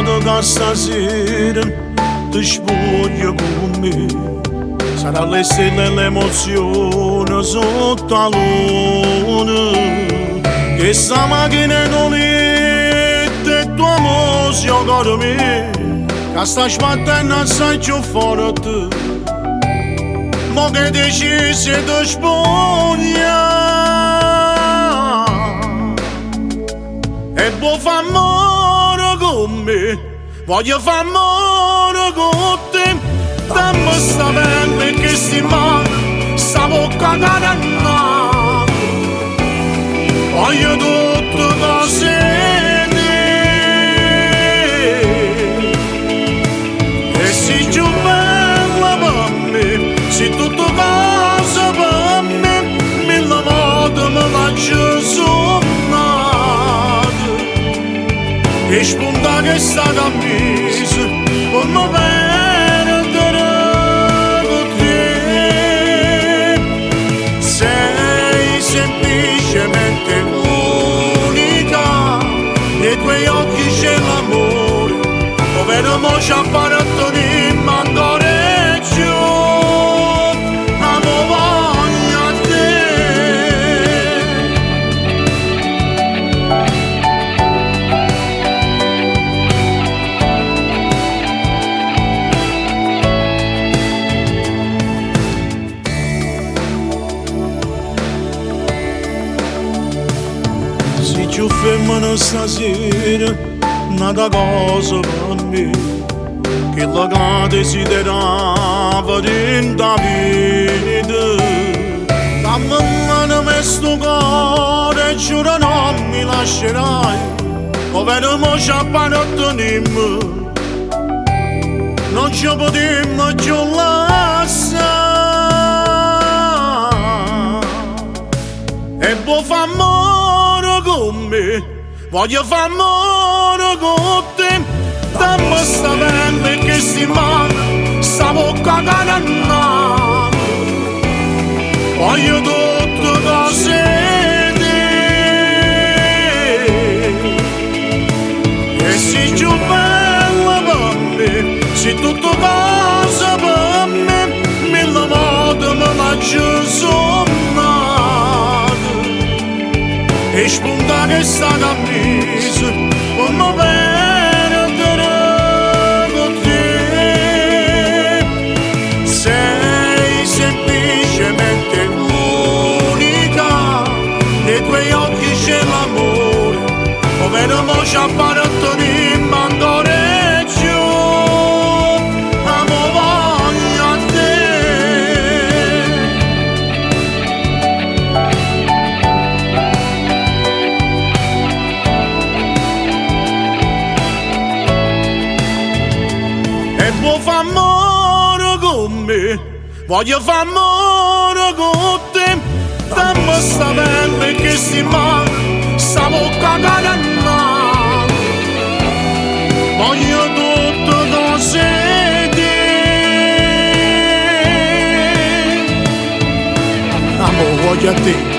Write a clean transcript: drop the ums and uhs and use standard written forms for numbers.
modo che stasera ti spoglio con me. Sarà le stelle e l'emozione sotto la luna, che sta macchina non è e tuo amore si ancora me, che sta sbattendo assai più forte, ma che decisi di spoglia. E vuoi fare amore con me, voglio fare amore con te. Dammi sta pelle che si mano, sta bocca carannata, voglio tutto cose te. E sei più bella per me, sei tutto cosa per me, mille volte me lascio suonare. E spunta che sta camisa, come perdere con te. Sei semplicemente unica, nei tuoi occhi c'è l'amore, povero mo ci appartiene ancora più. Amo voglio a te. Se ci fermano stasera, nata cosa per me, che la che desiderava dentro la vita. Dammi in mano questo cuore e giuro non mi lascerai, povero mo ci apparteniamo, non ci potremmo più lasciare. E vuoi fare amore con me, voglio fare amore con te. Dammi sta pelle che si mano, sta bocca carannata, voglio tutto cose te. E sei più bella per me, sei tutto cosa per me, mille volte me lascio suonare. E spunta che sta camisa, come perdere con te. Sei semplicemente unica, nei tuoi occhi c'è l'amore, povero mo ci appartiene ancora più. Amo voglio a te. E vuoi fare amore con me, voglio fare amore con te. Dammi sta pelle che si mano, sta bocca carannata, voglio tutto cose te. Amo voglio a te.